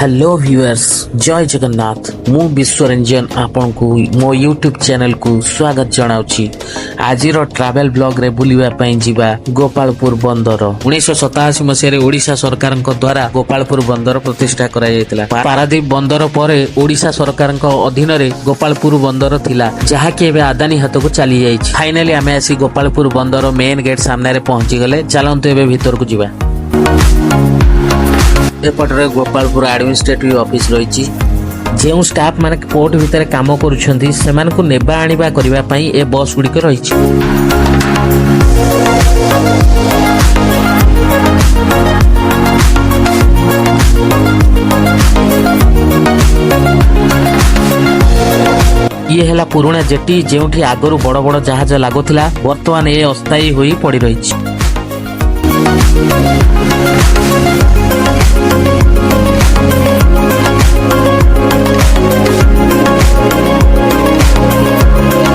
Hello viewers जय जगन्नाथ मु विश्वरंजन आपन को मो यूट्यूब चैनल को स्वागत जनाउछि। आज ट्रैवल ब्लॉग रे बुलिबा पई जिबा गोपालपुर बंदर 1987 मसिया ओडिशा सरकार द्वारा गोपालपुर बंदर प्रतिष्ठा करा जायतिला। पारादीप बंदर परे ओडिशा सरकार अधीन रे गोपालपुर बंदर थिला जहा कि एबे अदानी हाथ को चली जायछि। फाइनली आमे आसी गोपालपुर बंदर मेन गेट सामने रे पहुंची गले। चलंतु एबे भीतर को जिबा। एपटरे गोपालपुर एडमिनिस्ट्रेटिव ऑफिस रही जो स्टाफ माने पोर्ट भितर काम करुछंती सेमान को नेबा आनिबा करिबा पई ए बस गुडी रही। ये हैला पुराना जेटी जेउठी आगरु बड़ बड़ जहाज लागुथिला वर्तमान ए अस्थायी होई पड़ी रही।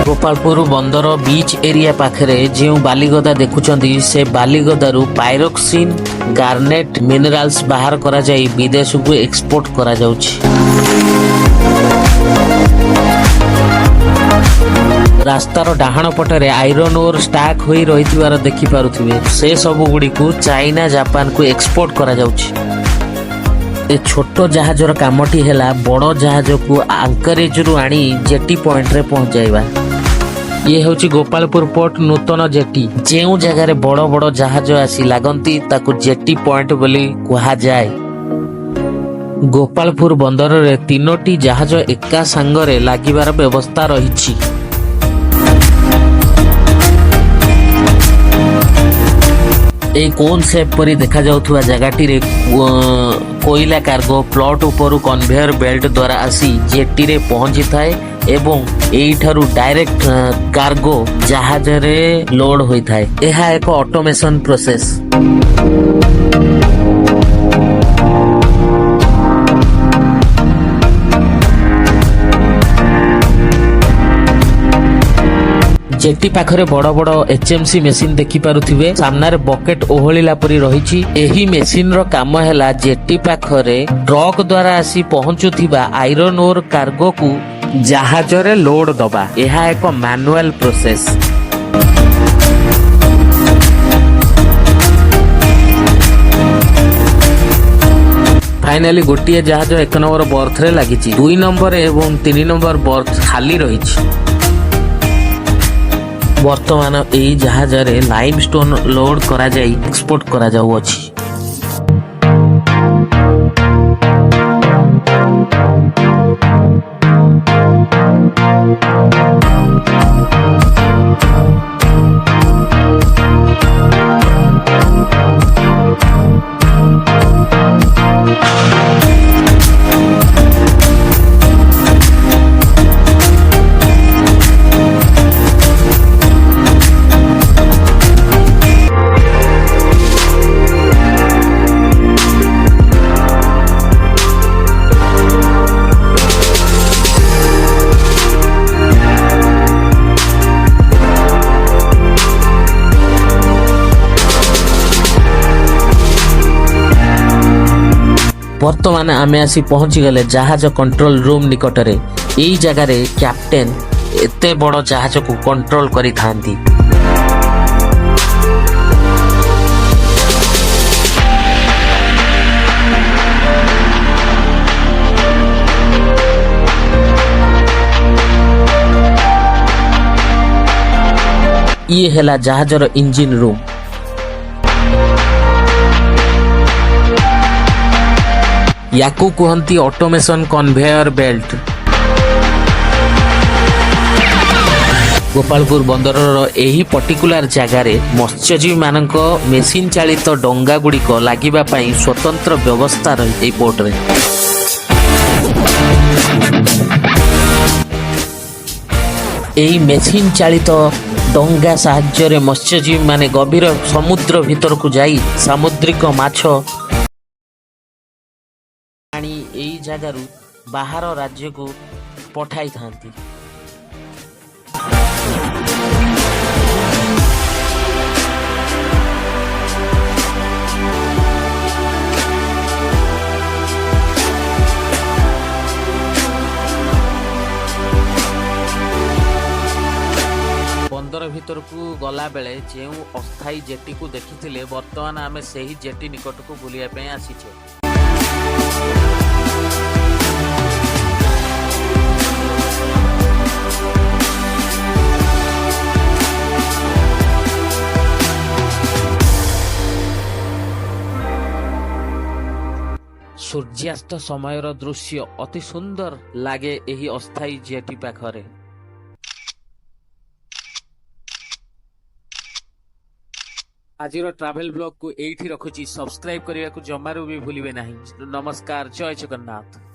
गोपालपुर बंदर बीच एरिया पाखरे जो बालीगदा देखुचंदी से बालीगदारू पायरोक्सिन गार्नेट मिनरल्स बाहर करा जाई विदेश को एक्सपोर्ट करा जाउछि। रास्तार डाहाण पटरे आयरन ओर स्टाक होई रहिथिबार देखि पारुथिबे। से सब गुडी को चाइना जापान को एक्सपोर्ट करा जाउछि। ए छोटो जहाजर कामटी हैला बड़ जहाज को आंकरेज रु आनी जेटी पॉइंट रे पहुंच जाइबा। ये होची गोपालपुर पोर्ट नूतन जेटी जेउ जगह रे बड़ बड़ जहाज आसी लागंती ताकू जेटी पॉइंट बोली कहा जाए। गोपालपुर बंदर रे तीनोटी जहाज एका संगरे लागिबार व्यवस्था रहिछि। ए कोन सेप परी देखा जाउथुवा जगाटी रे कोइला कार्गो प्लॉट ऊपर कन्वेयर बेल्ट द्वारा आसी जेटी रे पहुंची थाए एवं एइठारु डायरेक्ट कार्गो जहाज रे लोड होई थाए। एहा एक ऑटोमेशन प्रोसेस। जेटी पाखरे बड़ बड़ एचएमसी मेसिन देखि पारुथिबे। सामना रे बकेट ओहलिला परी रहिछि। एही मेसिन रो काम हैला जेटी पाखरे ट्रक द्वारा आसी पहुंचुथिबा आयरन ओर कार्गो को जहाज रे लोड दबा। एहा एक मैनुअल प्रोसेस। फाइनली गोटिए जहाज 1 नंबर बर्थ रे लागिछि। 2 नंबर एवं 3 नंबर बर्थ खाली रहिछि। वर्तमान एई जहाज रे लाइमस्टोन लोड करा जाई एक्सपोर्ट करा जाउ अछि। वर्तमान आमे आसी पहुंची गले जहाज कंट्रोल रूम निकटरे। एई जगह रे कैप्टेन एते बड़ जहाज को कंट्रोल करी थांती। ये हैला जहाजर इंजिन रूम। याकू कहती ऑटोमेशन कन्वेयर बेल्ट। गोपालपुर बंदर एही पर्टिकुलर जगार मत्स्यजीवी मानक मेसिन चालित डंगा गुड़िक लागिबा पई स्वतंत्र व्यवस्था रही पोर्ट रे। एही मेसिन चालित डंगा साहाय्य रे मत्स्यजीवी माने गभीर समुद्र भीतर को जाई सामुद्रिक माछ एई जगारू बाहर राज्य को पठाई थांती। ଭିତरକୁ गला बेले जो अस्थायी जेटी को देखी बर्तमान आम से ही जेटी निकट को बुलाया आसीचे। सूर्यास्त समयर दृश्य अति सुंदर लागे एही अस्थायी जेटी पाखरे। आजिर ट्रैवल ब्लॉग को एठी रखुची। सब्सक्राइब करने को जमारू भी भूलिबे नहीं। नमस्कार, जय जगन्नाथ।